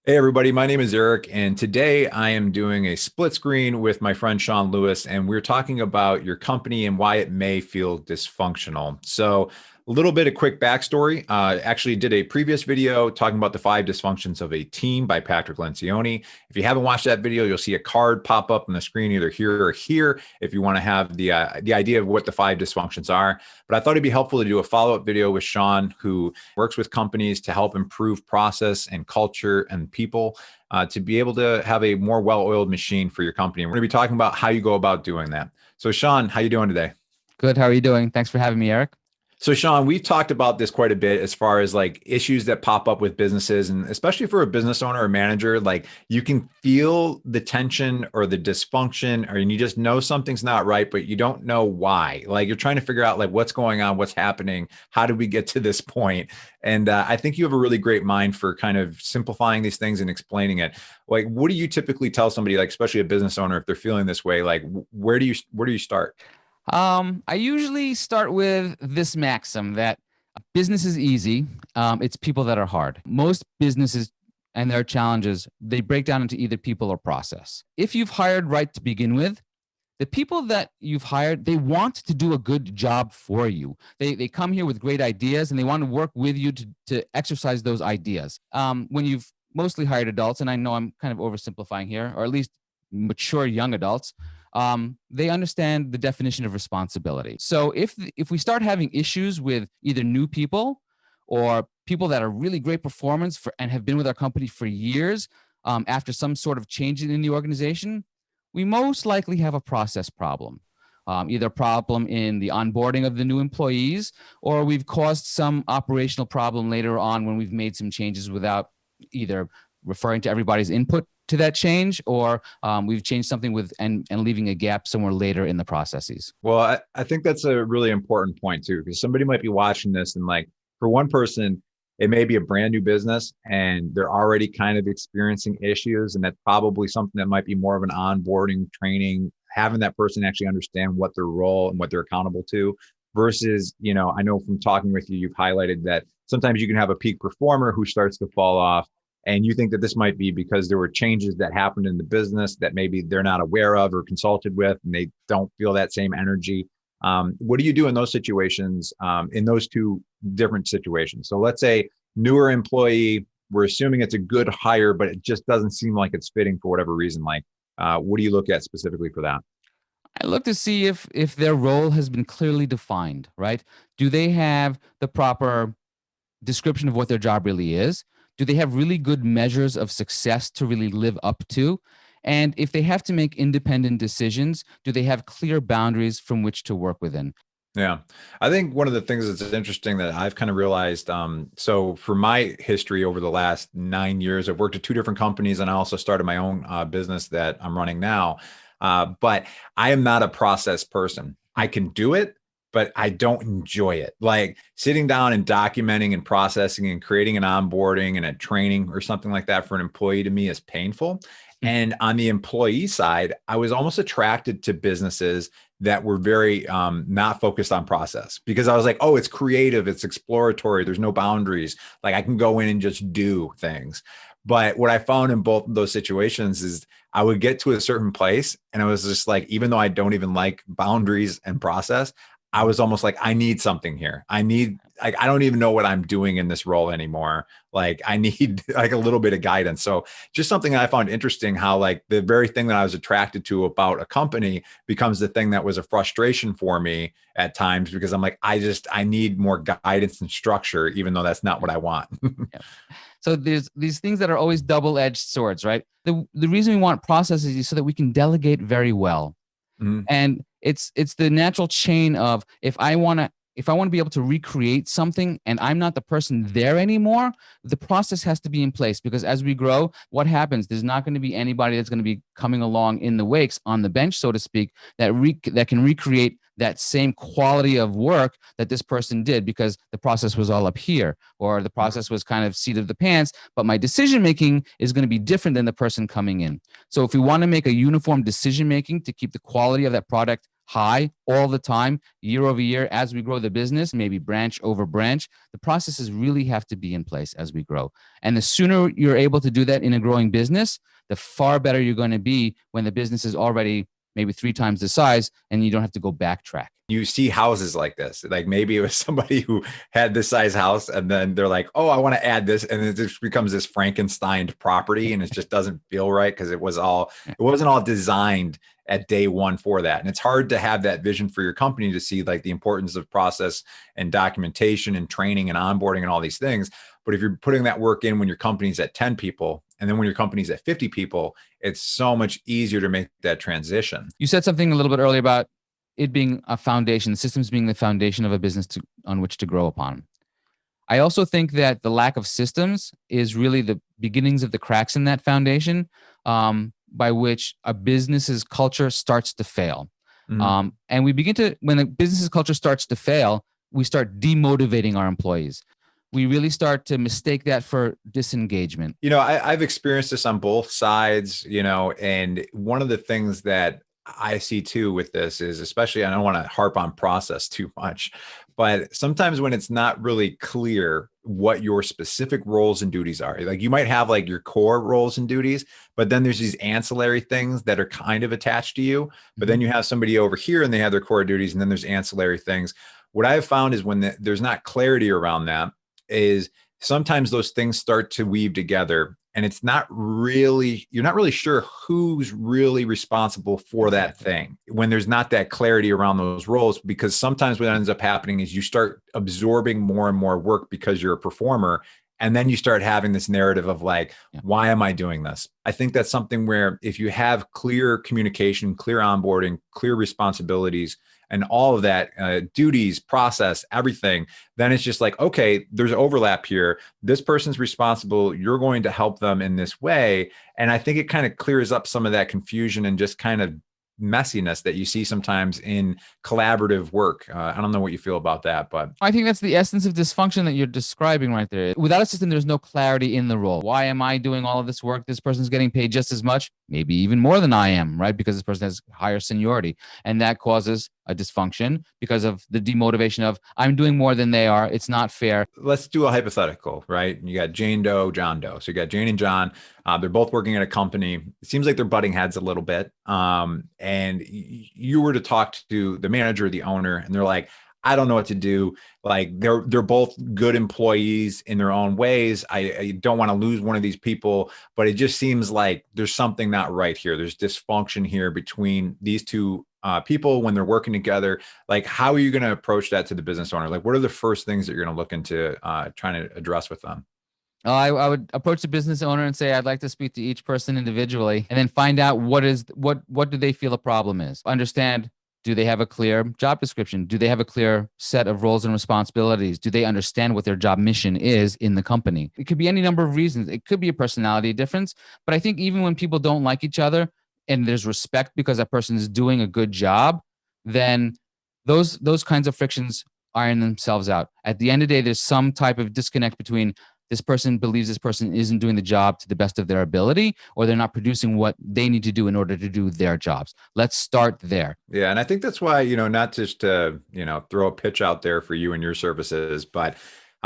Hey everybody, my name is Eric, and today I am doing a split screen with my friend Sean Lewis, and we're talking about your company and why it may feel dysfunctional. So, a little bit of quick backstory. Actually, did a previous video talking about the five dysfunctions of a team by Patrick Lencioni. If you haven't watched that video, you'll see a card pop up on the screen either here or here if you want to have the idea of what the five dysfunctions are. But I thought it'd be helpful to do a follow-up video with Sean, who works with companies to help improve process and culture and people to be able to have a more well-oiled machine for your company. And we're going to be talking about how you go about doing that. So, Sean, how you doing today? Good. How are you doing? Thanks for having me, Eric. So, Sean, we've talked about this quite a bit as far as like issues that pop up with businesses, and especially for a business owner or manager, like you can feel the tension or the dysfunction, or you just know something's not right, but you don't know why. Like you're trying to figure out like what's going on, what's happening, how did we get to this point? And I think you have a really great mind for kind of simplifying these things and explaining it. Like, what do you typically tell somebody, like especially a business owner, if they're feeling this way? Like, where do you start? I usually start with this maxim that business is easy. It's people that are hard. Most businesses and their challenges, they break down into either people or process. If you've hired right to begin with, the people that you've hired, they want to do a good job for you. They come here with great ideas and they want to work with you to exercise those ideas. When you've mostly hired adults, and I know I'm kind of oversimplifying here, or at least mature young adults, they understand the definition of responsibility. So if we start having issues with either new people or people that are really great performance and have been with our company for years, after some sort of change in the organization, we most likely have a process problem. Either a problem in the onboarding of the new employees, or we've caused some operational problem later on when we've made some changes without either referring to everybody's input to that change, or we've changed something with and leaving a gap somewhere later in the processes. Well, I think that's a really important point too, because somebody might be watching this and like for one person, it may be a brand new business and they're already kind of experiencing issues. And that's probably something that might be more of an onboarding training, having that person actually understand what their role and what they're accountable to versus, I know from talking with you, you've highlighted that sometimes you can have a peak performer who starts to fall off. And you think that this might be because there were changes that happened in the business that maybe they're not aware of or consulted with, and they don't feel that same energy. What do you do in those situations, in those two different situations? So let's say newer employee, we're assuming it's a good hire, but it just doesn't seem like it's fitting for whatever reason. Like, what do you look at specifically for that? I look to see if their role has been clearly defined, right? Do they have the proper description of what their job really is? Do they have really good measures of success to really live up to? And if they have to make independent decisions, do they have clear boundaries from which to work within? Yeah. I think one of the things that's interesting that I've kind of realized, so for my history over the last 9 years, I've worked at two different companies and I also started my own business that I'm running now. But I am not a process person. I can do it, but I don't enjoy it. Like sitting down and documenting and processing and creating an onboarding and a training or something like that for an employee to me is painful. And on the employee side, I was almost attracted to businesses that were very not focused on process because I was like, oh, it's creative, it's exploratory, there's no boundaries. Like I can go in and just do things. But what I found in both of those situations is I would get to a certain place and I was just like, even though I don't even like boundaries and process, I was almost like, I need something here. Like, I don't even know what I'm doing in this role anymore. Like, I need like a little bit of guidance. So, just something I found interesting how, like, the very thing that I was attracted to about a company becomes the thing that was a frustration for me at times because I'm like, I need more guidance and structure, even though that's not what I want. Yeah. So there's these things that are always double-edged swords, right? The reason we want processes is so that we can delegate very well. Mhm. And it's the natural chain of if I want to be able to recreate something and I'm not the person there anymore, the process has to be in place because as we grow, what happens? There's not going to be anybody that's going to be coming along in the wakes on the bench, so to speak, that can recreate that same quality of work that this person did because the process was all up here or the process was kind of seat of the pants, but my decision making is going to be different than the person coming in. So if we want to make a uniform decision making to keep the quality of that product high all the time, year over year, as we grow the business, maybe branch over branch. The processes really have to be in place as we grow. And the sooner you're able to do that in a growing business, the far better you're going to be when the business is already maybe 3 times the size and you don't have to go backtrack. You see houses like this, like maybe it was somebody who had this size house and then they're like, oh, I want to add this. And it just becomes this Frankenstein property and it just doesn't feel right because it wasn't all designed at day one for that. And it's hard to have that vision for your company to see like the importance of process and documentation and training and onboarding and all these things. But if you're putting that work in when your company's at 10 people, and then when your company's at 50 people, it's so much easier to make that transition. You said something a little bit earlier about it being a foundation, the systems being the foundation of a business on which to grow upon. I also think that the lack of systems is really the beginnings of the cracks in that foundation, by which a business's culture starts to fail. Mm-hmm. And when a business's culture starts to fail, we start demotivating our employees. We really start to mistake that for disengagement. I've experienced this on both sides, and one of the things that I see too with this is, especially, I don't want to harp on process too much, but sometimes when it's not really clear what your specific roles and duties are, like you might have like your core roles and duties, but then there's these ancillary things that are kind of attached to you, but then you have somebody over here and they have their core duties and then there's ancillary things. What I've found is when there's not clarity around that, is sometimes those things start to weave together and you're not really sure who's really responsible for that thing when there's not that clarity around those roles, because sometimes what ends up happening is you start absorbing more and more work because you're a performer. And then you start having this narrative of like, why am I doing this? I think that's something where if you have clear communication, clear onboarding, clear responsibilities, and all of that, duties, process, everything, then it's just like, okay, there's overlap here. This person's responsible. You're going to help them in this way. And I think it kind of clears up some of that confusion and just kind of messiness that you see sometimes in collaborative work. I don't know what you feel about that, but I think that's the essence of dysfunction that you're describing right there. Without a system, there's no clarity in the role. Why am I doing all of this work? This person's getting paid just as much, maybe even more than I am, right? Because this person has higher seniority. And that causes a dysfunction because of the demotivation of I'm doing more than they are. It's not fair. Let's do a hypothetical, right? You got Jane Doe, John Doe. So you got Jane and John. They're both working at a company. It seems like they're butting heads a little bit. And you were to talk to the manager, the owner, and they're like, I don't know what to do. Like they're both good employees in their own ways. I don't want to lose one of these people, but it just seems like there's something not right here. There's dysfunction here between these two people when they're working together. Like, how are you going to approach that to the business owner? Like, what are the first things that you're going to look into trying to address with them? I would approach the business owner and say, I'd like to speak to each person individually and then find out what do they feel a problem is. Understand, do they have a clear job description? Do they have a clear set of roles and responsibilities? Do they understand what their job mission is in the company? It could be any number of reasons. It could be a personality difference. But I think even when people don't like each other and there's respect because that person is doing a good job, then those kinds of frictions iron themselves out. At the end of the day, there's some type of disconnect between this person believes this person isn't doing the job to the best of their ability, or they're not producing what they need to do in order to do their jobs. Let's start there. Yeah. And I think that's why, not just to, throw a pitch out there for you and your services, but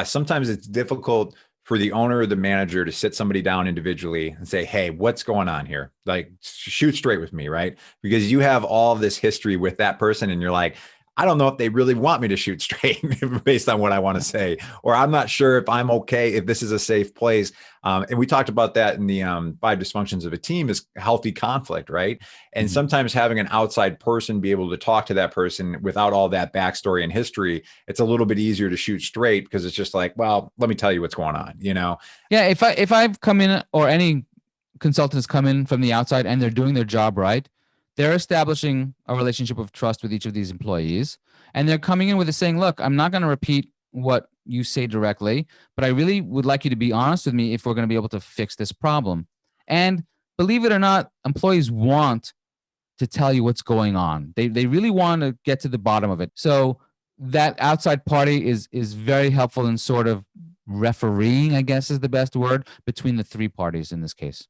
sometimes it's difficult for the owner or the manager to sit somebody down individually and say, hey, what's going on here? Like, shoot straight with me, right? Because you have all this history with that person and you're like, I don't know if they really want me to shoot straight based on what I want to say, or I'm not sure if I'm okay, if this is a safe place. And we talked about that in the 5 dysfunctions of a team is healthy conflict, right? And sometimes having an outside person be able to talk to that person without all that backstory and history, it's a little bit easier to shoot straight because it's just like, well, let me tell you what's going on, Yeah, if I've come in or any consultants come in from the outside and they're doing their job right, they're establishing a relationship of trust with each of these employees. And they're coming in with a saying, look, I'm not going to repeat what you say directly, but I really would like you to be honest with me if we're going to be able to fix this problem. And believe it or not, employees want to tell you what's going on. They really want to get to the bottom of it. So that outside party is very helpful in sort of refereeing, I guess is the best word, between the 3 parties in this case.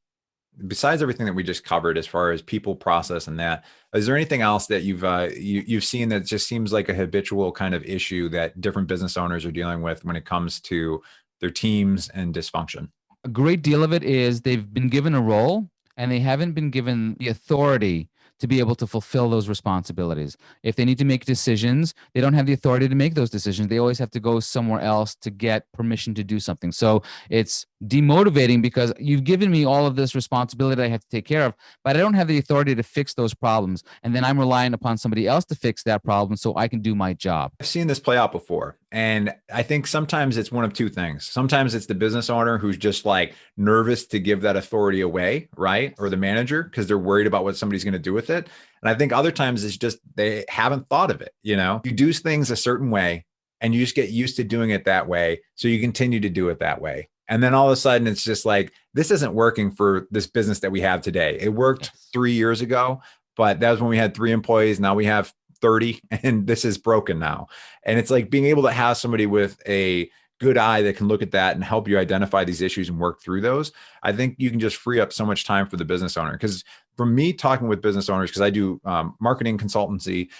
besides everything that we just covered as far as people, process, and that, is there anything else that you've seen that just seems like a habitual kind of issue that different business owners are dealing with when it comes to their teams and dysfunction? A great deal of it is they've been given a role and they haven't been given the authority to be able to fulfill those responsibilities. If they need to make decisions, they don't have the authority to make those decisions. They always have to go somewhere else to get permission to do something. So it's demotivating because you've given me all of this responsibility that I have to take care of, but I don't have the authority to fix those problems. And then I'm relying upon somebody else to fix that problem so I can do my job. I've seen this play out before. And I think sometimes it's one of two things. Sometimes it's the business owner who's just like nervous to give that authority away, right? Or the manager, because they're worried about what somebody's going to do with it. And I think other times it's just they haven't thought of it. You do things a certain way and you just get used to doing it that way. So you continue to do it that way. And then all of a sudden it's just like, this isn't working for this business that we have today. It worked 3 years ago, but that was when we had 3 employees. Now we have 30 and this is broken now. And it's like being able to have somebody with a good eye that can look at that and help you identify these issues and work through those. I think you can just free up so much time for the business owner. Because for me, talking with business owners, because I do marketing consultancy,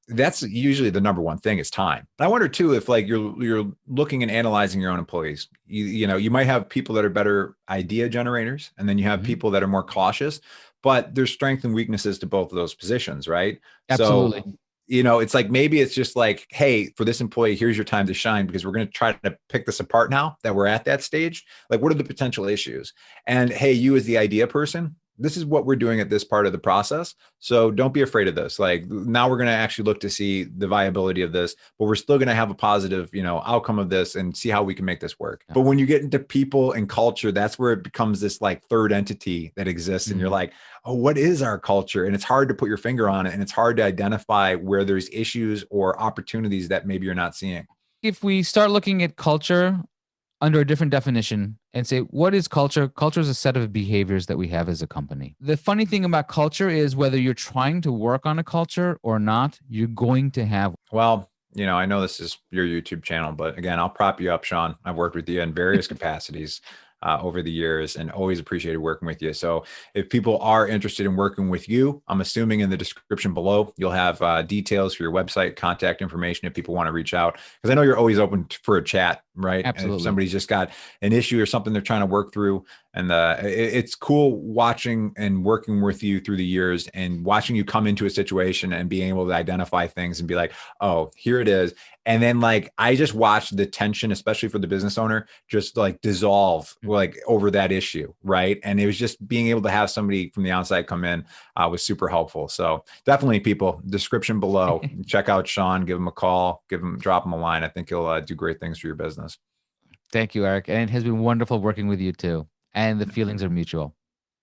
that's usually the number one thing is time. And I wonder too, if like you're looking and analyzing your own employees, you might have people that are better idea generators, and then you have people that are more cautious, but there's strengths and weaknesses to both of those positions, right? Absolutely. So, it's like, maybe it's just like, hey, for this employee, here's your time to shine, because we're going to try to pick this apart now that we're at that stage. Like, what are the potential issues? And hey, you as the idea person, this is what we're doing at this part of the process. So don't be afraid of this. Like, now we're going to actually look to see the viability of this, but we're still going to have a positive, outcome of this and see how we can make this work. But when you get into people and culture, that's where it becomes this like third entity that exists. And you're like, oh, what is our culture? And it's hard to put your finger on it. And it's hard to identify where there's issues or opportunities that maybe you're not seeing. If we start looking at culture under a different definition and say, what is culture? Culture is a set of behaviors that we have as a company. The funny thing about culture is whether you're trying to work on a culture or not, you're going to have. Well, I know this is your YouTube channel, but again, I'll prop you up, Sean. I've worked with you in various capacities over the years and always appreciated working with you. So if people are interested in working with you, I'm assuming in the description below, you'll have details for your website, contact information if people want to reach out. Because I know you're always open for a chat, right? Absolutely. And if somebody's just got an issue or something they're trying to work through. And it's cool watching and working with you through the years and watching you come into a situation and being able to identify things and be like, oh, here it is. And then like, I just watched the tension, especially for the business owner, just like dissolve like over that issue. Right. And it was just being able to have somebody from the outside come in was super helpful. So definitely, people, description below, check out Sean, give him a call, drop him a line. I think he'll do great things for your business. Thank you, Eric. And it has been wonderful working with you too. And the feelings are mutual.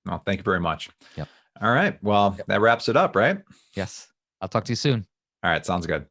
Well, thank you very much. Yep. All right. Well, that wraps it up, right? Yes. I'll talk to you soon. All right. Sounds good.